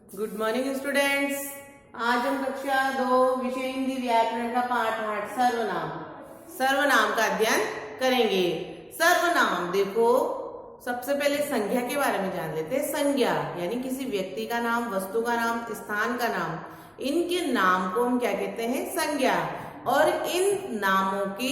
Good morning students. आज हम कक्षा 2 विषय हिंदी व्याकरण का पाठ 8 सर्वनाम का अध्ययन करेंगे। सर्वनाम देखो, सबसे पहले संज्ञा के बारे में जान लेते हैं। संज्ञा यानी किसी व्यक्ति का नाम, वस्तु का नाम, स्थान का नाम, इनके नाम को हम क्या कहते हैं? संज्ञा। और इन नामों की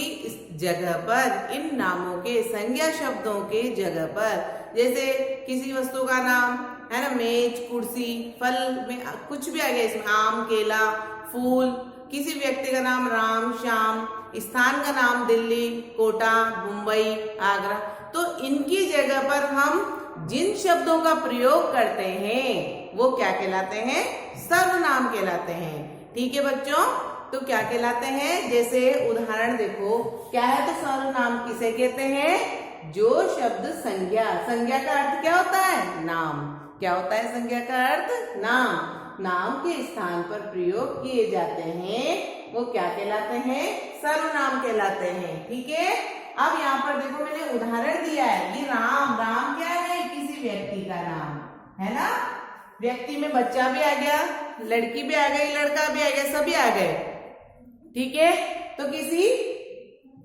जगह पर, इन नामों के संज्ञा शब्दों के जगह पर, जैसे किसी वस्तु का नाम है ना, मेज, कुर्सी, फल में कुछ भी आ गया इसमें, आम, केला, फूल। किसी व्यक्ति का नाम राम, श्याम, स्थान का नाम दिल्ली, कोटा, मुंबई, आगरा। तो इनकी जगह पर हम जिन शब्दों का प्रयोग करते हैं वो क्या कहलाते हैं? सर्वनाम कहलाते हैं। ठीक है बच्चों, तो क्या कहलाते हैं? जैसे उदाहरण देखो, क्या है? तो सर्वनाम किसे कहते हैं? जो शब्द संज्ञा, संज्ञा का अर्थ क्या होता है? नाम। क्या होता है संज्ञा का अर्थ? नाम। नाम के स्थान पर प्रयोग किए जाते हैं वो क्या कहलाते हैं? सर्वनाम कहलाते हैं। ठीक है, अब यहाँ पर देखो मैंने उदाहरण दिया है, ये राम। राम क्या है? किसी व्यक्ति का नाम है ना। व्यक्ति में बच्चा भी आ गया, लड़की भी आ गई, लड़का भी आ गया, सभी आ गए। ठीक है, तो किसी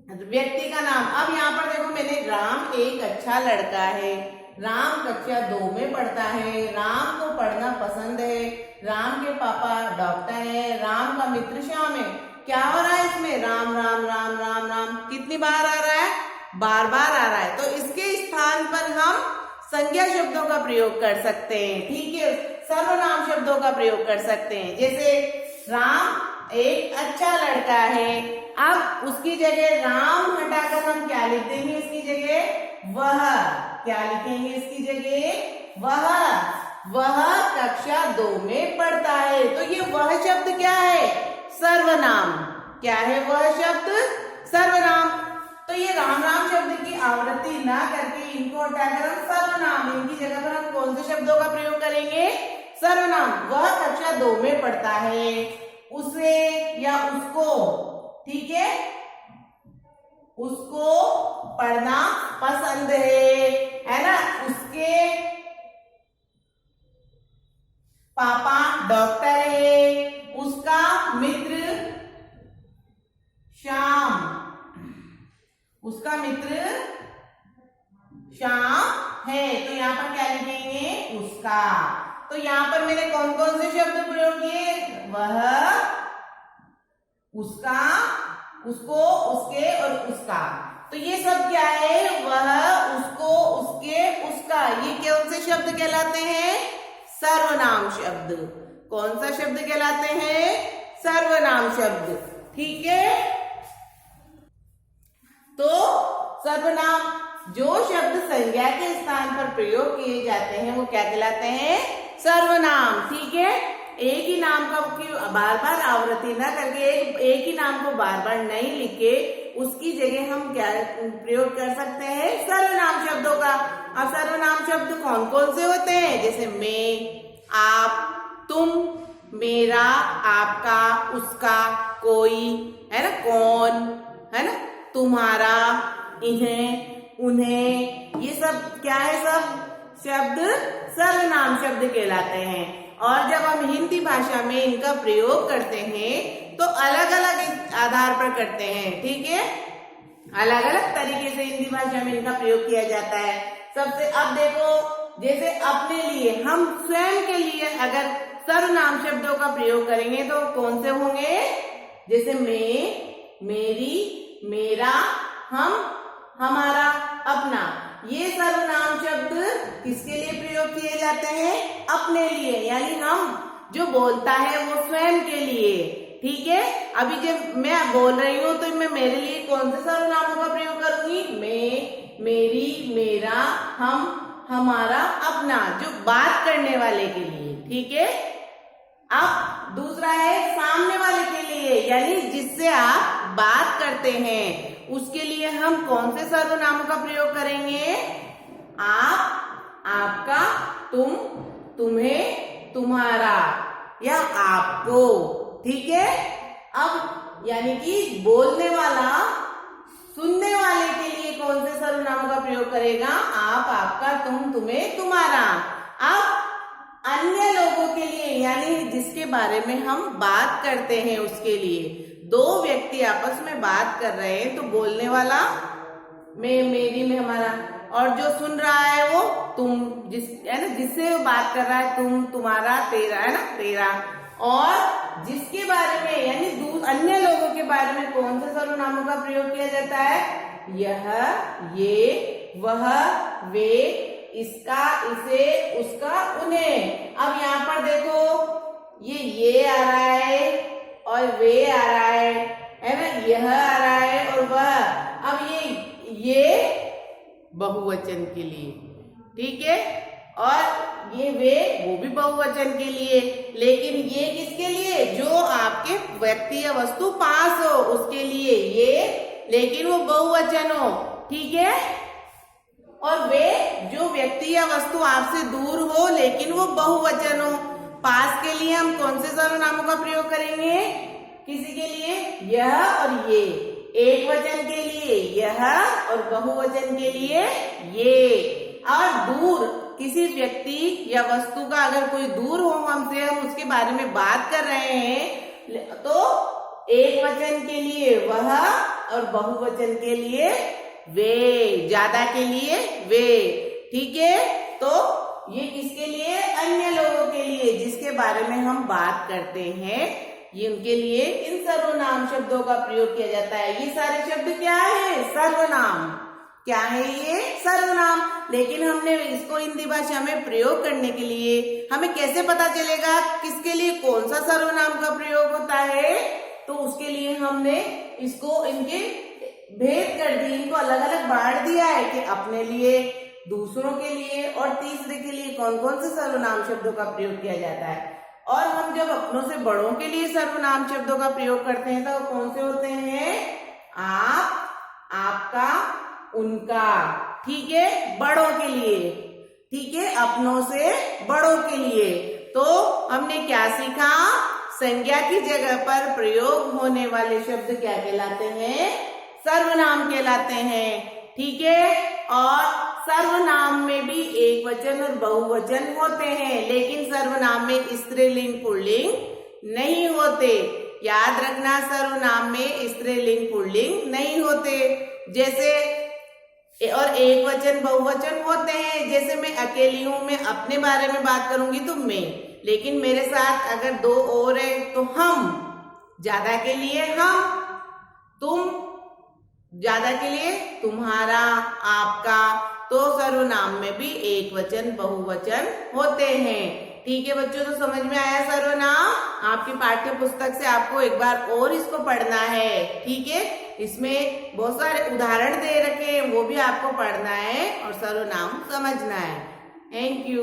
व्यक्ति का नाम। अब यहाँ पर देखो मैंने, राम एक अच्छा लड़का है, राम कक्षा 2 में पढ़ता है, राम को पढ़ना पसंद है, राम के पापा डॉक्टर है, राम का मित्र श्याम है। क्या हो रहा है इसमें? राम राम राम राम राम कितनी बार आ रहा है? बार बार आ रहा है। तो इसके स्थान पर हम संज्ञा शब्दों का प्रयोग कर सकते हैं। ठीक है, सर्वनाम शब्दों का प्रयोग कर सकते हैं। जैसे राम एक अच्छा लड़का है, अब उसकी जगह राम हटाकर हम क्या लिखते हैं? इसकी जगह वह। क्या लिखेंगे इसकी जगह? वह कक्षा 2 में पढ़ता है। तो ये वह शब्द क्या है? सर्वनाम। क्या है वह शब्द? सर्वनाम। तो ये राम राम शब्द की आवृत्ति ना करके इनको हटाकर हम सर्वनाम, इनकी जगह पर हम कौन से शब्दों का प्रयोग करेंगे? सर्वनाम। वह कक्षा 2 में पढ़ता है, उसे या उसको, ठीक है, उसको पढ़ना पसंद है ना। उसके पापा डॉक्टर है, उसका मित्र श्याम, उसका मित्र श्याम है। तो यहाँ पर क्या लिखेंगे? उसका। तो यहाँ पर मैंने कौन कौन से शब्द प्रयोग किए? वह, उसका, उसको, उसके और उसका। तो ये सब क्या है? वह, उसको, उसके, उसका। ये कौन से शब्द कहलाते हैं? सर्वनाम शब्द। कौन सा शब्द कहलाते हैं? सर्वनाम शब्द। ठीक है, तो सर्वनाम जो शब्द संज्ञा के स्थान पर प्रयोग किए जाते हैं वो क्या कहलाते हैं? सर्वनाम। ठीक है, एक ही नाम का बार बार आवृत्ति ना करके, एक ही नाम को बार बार नहीं लिख के उसकी जगह हम क्या प्रयोग कर सकते हैं? सर्वनाम शब्दों का। अब सर्वनाम शब्द कौन कौन से होते हैं? जैसे मैं, आप, तुम, मेरा, आपका, उसका, कोई, है ना, कौन, है ना, तुम्हारा, इन्हें, उन्हें। ये सब क्या है? सब शब्द सर्वनाम शब्द कहलाते हैं। और जब हम हिंदी भाषा में इनका प्रयोग करते हैं तो अलग अलग आधार पर करते हैं। ठीक है, अलग अलग तरीके से हिंदी भाषा में इनका प्रयोग किया जाता है। सबसे अब देखो, जैसे अपने लिए, हम स्वयं के लिए अगर सर्वनाम शब्दों का प्रयोग करेंगे तो कौन से होंगे? जैसे मैं, मेरी, मेरा, हम, हमारा, अपना। ये सर्वनाम शब्द किसके लिए प्रयोग किए जाते हैं? अपने लिए, यानी हम जो बोलता है वो स्वयं के लिए। ठीक है, अभी जब मैं बोल रही हूं तो मैं मेरे लिए कौन से सर्वनामों का प्रयोग करूंगी? मैं, मेरी, मेरा, हम, हमारा, अपना, जो बात करने वाले के लिए। ठीक है, अब दूसरा है सामने वाले के लिए, यानी जिससे आप बात करते हैं उसके लिए हम कौन से सर्वनामों का प्रयोग करेंगे? आप, आपका, तुम, तुम्हें, तुम्हारा या आपको। ठीक है, अब यानी कि बोलने वाला सुनने वाले के लिए कौन से सर्वनामों का प्रयोग करेगा? आप, आपका, तुम, तुम्हें, तुम्हारा। अब अन्य लोगों के लिए यानी जिसके बारे में हम बात करते हैं उसके लिए। दो व्यक्ति आपस में बात कर रहे हैं तो बोलने वाला मैं, मेरी में, हमारा, और जो सुन रहा है वो तुम, जिस है ना, जिससे वो बात कर रहा है तुम, तुम्हारा, तेरा, है ना, तेरा। और जिसके बारे में यानी अन्य लोगों के बारे में कौन से सर्वनामों का प्रयोग किया जाता है? यह, ये, वह, वे, इसका, इसे, उसका, उन्हें। अब यहाँ पर देखो ये आ रहा है और वे आ रहा है ना, यह आ रहा है और वह। अब ये बहुवचन के लिए, ठीक है, और ये वे, वो भी बहुवचन के लिए। लेकिन ये किसके लिए? जो आपके व्यक्ति या वस्तु पास हो उसके लिए ये, लेकिन वो बहुवचन हो, ठीक है। और वे, जो व्यक्ति या वस्तु आपसे दूर हो लेकिन वो बहुवचन हो। पास के लिए हम कौन से सर्वनामों का प्रयोग करेंगे? किसी के लिए यह और ये, एक वचन के लिए यह और बहुवचन के लिए ये। और दूर, किसी व्यक्ति या वस्तु का अगर कोई दूर हो हमसे, हम उसके बारे में बात कर रहे हैं, तो एक वचन के लिए वह और बहुवचन के लिए वे, ज्यादा के लिए वे, ठीक है। तो ये किसके लिए? अन्य लोगों के लिए, जिसके बारे में हम बात करते हैं, ये उनके लिए इन सर्वनाम शब्दों का प्रयोग किया जाता है। ये सारे शब्द क्या है? सर्वनाम। क्या है ये? सर्वनाम। लेकिन हमने इसको हिंदी भाषा में प्रयोग करने के लिए हमें कैसे पता चलेगा किसके लिए कौन सा सर्वनाम का प्रयोग होता है? तो उसके लिए हमने इसको इनके भेद कर दी, इनको अलग अलग बांट दिया है कि अपने लिए, दूसरों के लिए और तीसरे के लिए कौन कौन से सर्वनाम शब्दों का प्रयोग किया जाता है। और हम जब अपनों से बड़ों के लिए सर्वनाम शब्दों का प्रयोग करते हैं तो कौन से होते हैं? आप, आपका, उनका, ठीक है, बड़ों के लिए, ठीक है, अपनों से बड़ों के लिए। तो हमने क्या सीखा? संज्ञा की जगह पर प्रयोग होने वाले शब्द क्या कहलाते हैं? सर्वनाम कहलाते हैं, ठीक है। और सर्वनाम में भी एक वचन और बहुवचन होते हैं, लेकिन सर्वनाम में स्त्रीलिंग पुल्लिंग नहीं होते। याद रखना, सर्वनाम में स्त्रीलिंग पुल्लिंग नहीं होते। जैसे और एक वचन बहुवचन होते हैं। जैसे मैं अकेली हूं, मैं अपने बारे में बात करूंगी तो मैं, लेकिन मेरे साथ अगर दो और है तो हम, ज्यादा के लिए हम, तुम, ज्यादा के लिए तुम्हारा, आपका। तो सर्वनाम में भी एक वचन बहुवचन होते हैं, ठीक है बच्चों। तो समझ में आया सर्वनाम? आपकी पाठ्य पुस्तक से आपको एक बार और इसको पढ़ना है, ठीक है। इसमें बहुत सारे उदाहरण दे रखे हैं, वो भी आपको पढ़ना है और सर्वनाम समझना है। Thank you.